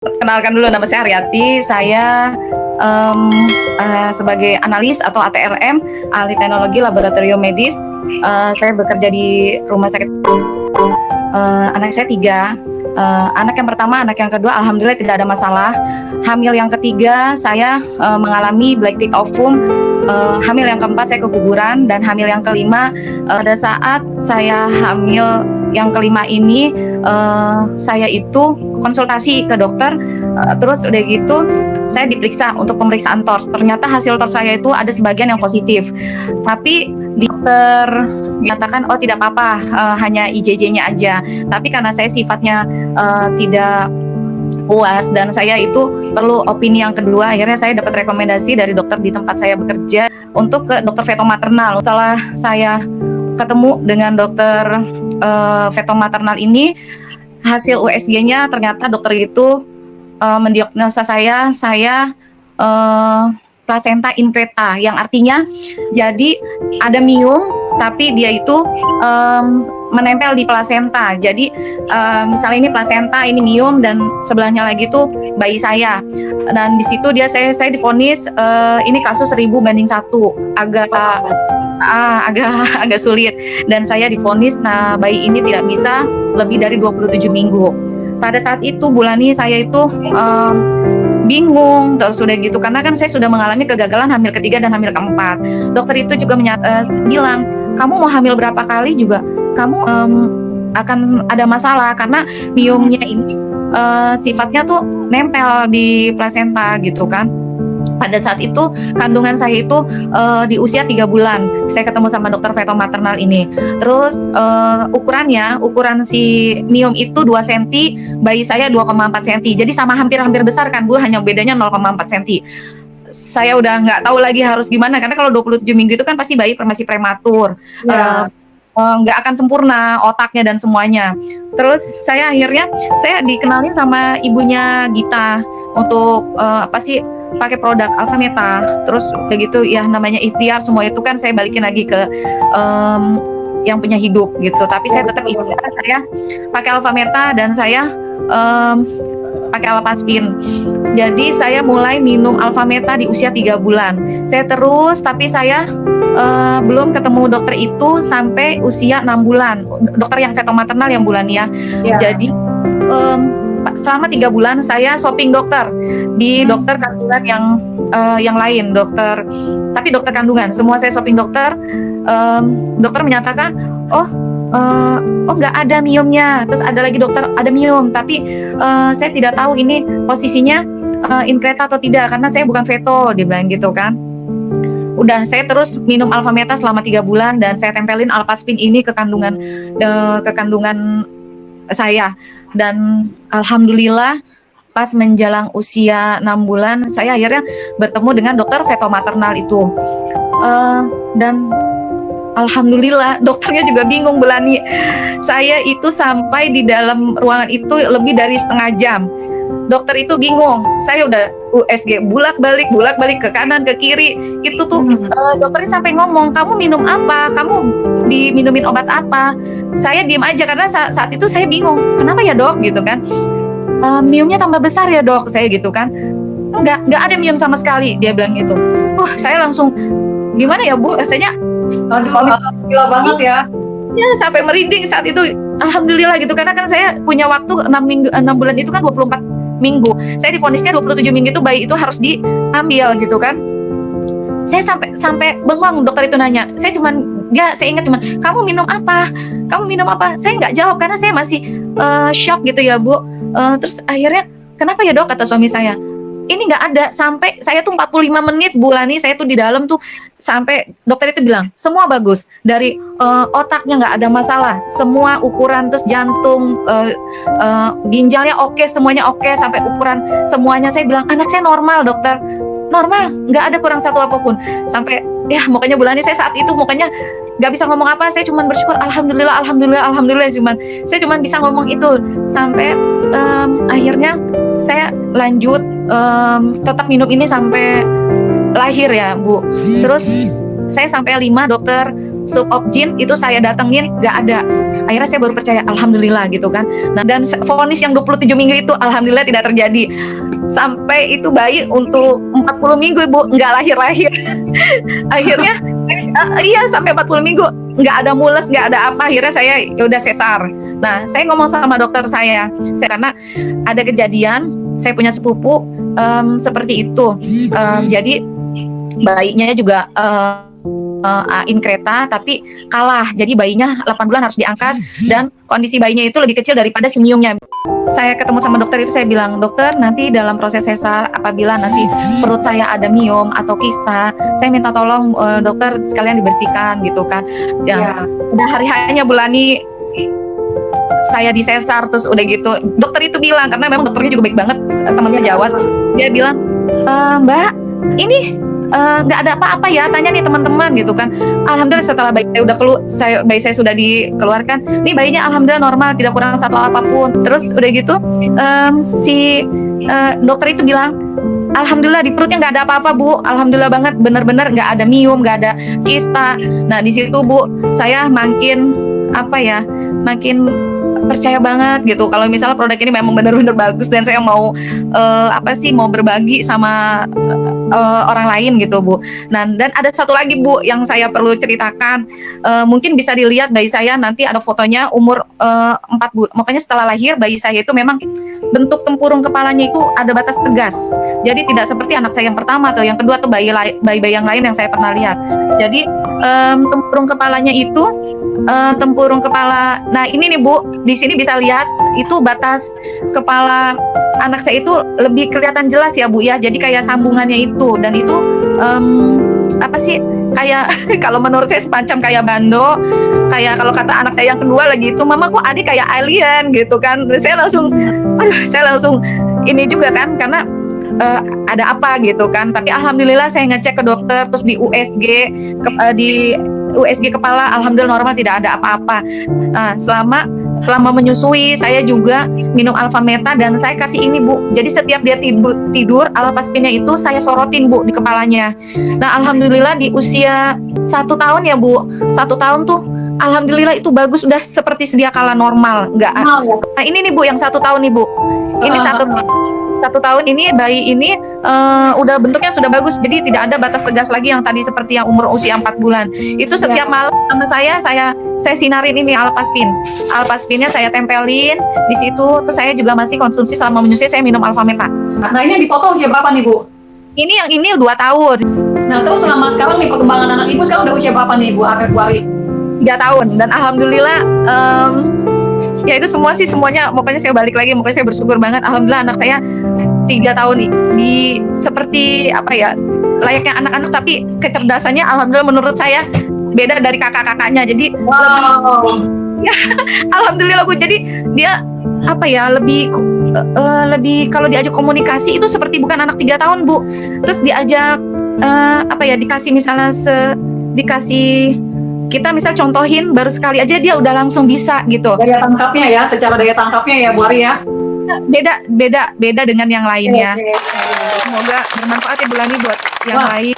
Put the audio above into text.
Kenalkan dulu, nama saya Aryati. Saya sebagai analis atau ATRM, ahli teknologi laboratorium medis. Saya bekerja di rumah sakit. Anak saya 3. Anak yang pertama, anak yang kedua, alhamdulillah tidak ada masalah. Hamil yang ketiga, saya mengalami black tick ovum. Hamil yang keempat, saya keguguran. Dan hamil yang kelima, pada saat saya hamil yang kelima ini, saya itu konsultasi ke dokter. Terus udah gitu saya diperiksa untuk pemeriksaan TORS. Ternyata hasil TORS saya itu ada sebagian yang positif, tapi dokter menyatakan oh tidak apa-apa, hanya IJJ-nya aja. Tapi karena saya sifatnya tidak puas dan saya itu perlu opini yang kedua, akhirnya saya dapat rekomendasi dari dokter di tempat saya bekerja untuk ke dokter fetomaternal. Setelah saya ketemu dengan dokter fetomaternal ini, hasil USG-nya ternyata dokter itu mendiagnosa saya placenta increta, yang artinya jadi ada miom tapi dia itu menempel di plasenta. Jadi misalnya ini plasenta, ini miom, dan sebelahnya lagi tuh bayi saya. Dan di situ saya divonis ini kasus 1000 banding 1, agak sulit, dan saya divonis bayi ini tidak bisa lebih dari 27 minggu. Pada saat itu Bulani, saya itu bingung, terus sudah gitu karena kan saya sudah mengalami kegagalan hamil ketiga dan hamil keempat. Dokter itu juga bilang, kamu mau hamil berapa kali juga kamu akan ada masalah karena miomnya ini sifatnya tuh nempel di plasenta gitu kan. Pada saat itu kandungan saya itu di usia 3 bulan. Saya ketemu sama dokter fetomaternal ini. Terus ukuran si miom itu 2 cm, bayi saya 2,4 cm. Jadi sama hampir-hampir besar kan Bu, hanya bedanya 0,4 cm. Saya udah nggak tahu lagi harus gimana, karena kalau 27 minggu itu kan pasti bayi masih prematur. Nggak akan sempurna otaknya dan semuanya. Terus saya akhirnya dikenalin sama ibunya Gita untuk pakai produk Alfameta. Terus udah gitu ya, namanya ikhtiar, semua itu kan saya balikin lagi ke yang punya hidup gitu. Tapi saya tetap ikhtiar, saya pakai Alfameta dan saya pakai Alpaspin. Jadi saya mulai minum Alfameta di usia 3 bulan. Saya terus, tapi saya belum ketemu dokter itu sampai usia 6 bulan. Dokter yang fetomaternal yang bulan ya. Jadi selama 3 bulan saya shopping dokter di dokter kandungan yang lain, tapi dokter kandungan semua saya shopping dokter. Dokter menyatakan oh nggak ada miomnya. Terus ada lagi dokter ada miom, tapi saya tidak tahu ini posisinya increta atau tidak karena saya bukan feto, dia bilang gitu kan. Udah, saya terus minum Alfameta selama 3 bulan dan saya tempelin Alpaspin ini ke kandungan saya. Dan alhamdulillah pas menjelang usia 6 bulan saya akhirnya bertemu dengan dokter fetomaternal itu. Dan alhamdulillah dokternya juga bingung Bulani. Saya itu sampai di dalam ruangan itu lebih dari setengah jam. Dokter itu bingung. Saya udah USG bolak-balik ke kanan ke kiri. Itu tuh dokternya sampai ngomong, "Kamu minum apa? Kamu diminumin obat apa?" Saya diem aja karena saat itu saya bingung. Kenapa ya dok gitu kan? Miomnya tambah besar ya dok, saya gitu kan. Enggak ada miom sama sekali, dia bilang gitu. Saya langsung gimana ya Bu, rasanya langsung gila banget ya. Ya sampai merinding saat itu. Alhamdulillah gitu, karena kan saya punya waktu 6 bulan itu kan 24 minggu. Saya divonisnya 27 minggu itu bayi itu harus diambil gitu kan. Saya sampai bengong, dokter itu nanya. Saya ingat cuman, kamu minum apa? Saya nggak jawab karena saya masih shock gitu ya Bu. Terus akhirnya, kenapa ya dok, kata suami saya, ini nggak ada. Sampai saya tuh 45 menit Bulani, saya tuh di dalam tuh sampai dokter itu bilang semua bagus, dari otaknya nggak ada masalah, semua ukuran, terus jantung, ginjalnya oke, semuanya oke, sampai ukuran semuanya. Saya bilang anak saya normal dokter, normal, nggak ada kurang satu apapun. Sampai ya mukanya Bulani, saya saat itu mukanya nggak bisa ngomong apa, saya cuma bersyukur alhamdulillah, saya cuma bisa ngomong itu. Sampai akhirnya saya lanjut tetap minum ini sampai lahir ya Bu. Terus saya sampai 5 dokter subopjin itu saya datengin, nggak ada. akhirnya saya baru percaya, alhamdulillah gitu kan. Nah, dan vonis yang 27 minggu itu alhamdulillah tidak terjadi. Sampai itu bayi untuk 40 minggu Ibu nggak lahir-lahir. Akhirnya iya sampai 40 minggu nggak ada mules, nggak ada apa. Akhirnya saya udah sesar. Nah, saya ngomong sama dokter saya karena ada kejadian saya punya sepupu seperti itu. Jadi bayinya juga in kereta tapi kalah. Jadi bayinya 8 bulan harus diangkat dan kondisi bayinya itu lebih kecil daripada si Miumnya. Saya ketemu sama dokter itu, saya bilang, dokter nanti dalam proses sesar apabila nanti perut saya ada miom atau kista, saya minta tolong dokter sekalian dibersihkan gitu kan. Ya. Udah hari-harinya Bulani saya disesar terus udah gitu. Dokter itu bilang, karena memang dokternya juga baik banget, teman sejawat. Dia bilang, Mbak, ini nggak ada apa-apa ya, tanya nih teman-teman gitu kan. Alhamdulillah setelah bayi saya sudah dikeluarkan, nih bayinya alhamdulillah normal, tidak kurang satu apapun. Terus udah gitu si dokter itu bilang, alhamdulillah di perutnya nggak ada apa-apa Bu, alhamdulillah banget, bener-bener nggak ada miom, nggak ada kista. Nah di situ Bu, saya makin percaya banget gitu kalau misalnya produk ini memang benar-benar bagus dan saya mau mau berbagi sama orang lain gitu Bu. Nah, dan ada satu lagi Bu yang saya perlu ceritakan, mungkin bisa dilihat bayi saya nanti ada fotonya umur 4 bulan. Makanya setelah lahir bayi saya itu memang bentuk tempurung kepalanya itu ada batas tegas. Jadi tidak seperti anak saya yang pertama atau yang kedua atau bayi yang lain yang saya pernah lihat. Jadi tempurung kepalanya itu tempurung kepala. Nah ini nih Bu, di sini bisa lihat itu batas kepala anak saya itu lebih kelihatan jelas ya Bu ya. Jadi kayak sambungannya itu, dan itu kayak kalau menurut saya semacam kayak bando. Kayak kalau kata anak saya yang kedua lagi itu, mama kok adik kayak alien gitu kan. Saya langsung ini juga kan, karena ada apa gitu kan. Tapi alhamdulillah saya ngecek ke dokter, terus di USG kepala alhamdulillah normal, tidak ada apa-apa. Selama menyusui saya juga minum Alfameta dan saya kasih ini Bu. Jadi setiap dia tidur Alpaspinnya itu saya sorotin Bu di kepalanya. Nah alhamdulillah di usia 1 tahun ya Bu, 1 tahun tuh alhamdulillah itu bagus, udah seperti sedia kala normal. Nah ini nih Bu yang 1 tahun nih Bu. Ini satu tahun ini bayi ini udah bentuknya sudah bagus, jadi tidak ada batas tegas lagi yang tadi seperti yang umur usia 4 bulan. Itu setiap malam sama saya sinarin ini Alpaspinnya saya tempelin di situ. Terus saya juga masih konsumsi selama menyusui, saya minum Alfameta. Nah ini yang dipoto usia berapa nih Bu? Ini yang ini 2 tahun. Nah terus selama sekarang nih perkembangan anak Ibu sekarang udah usia berapa nih Bu Akekuari? 3 tahun, dan alhamdulillah ya itu semuanya pokoknya saya balik lagi, pokoknya saya bersyukur banget. Alhamdulillah anak saya 3 tahun di seperti layaknya anak-anak, tapi kecerdasannya alhamdulillah menurut saya beda dari kakak-kakaknya. Jadi alhamdulillah Bu, jadi dia lebih kalau diajak komunikasi itu seperti bukan anak 3 tahun Bu. Terus diajak dikasih misalnya kita misal contohin baru sekali aja dia udah langsung bisa gitu. Secara daya tangkapnya ya Bu Ari ya. Beda dengan yang lainnya. Semoga bermanfaat ya Bulani buat yang lain.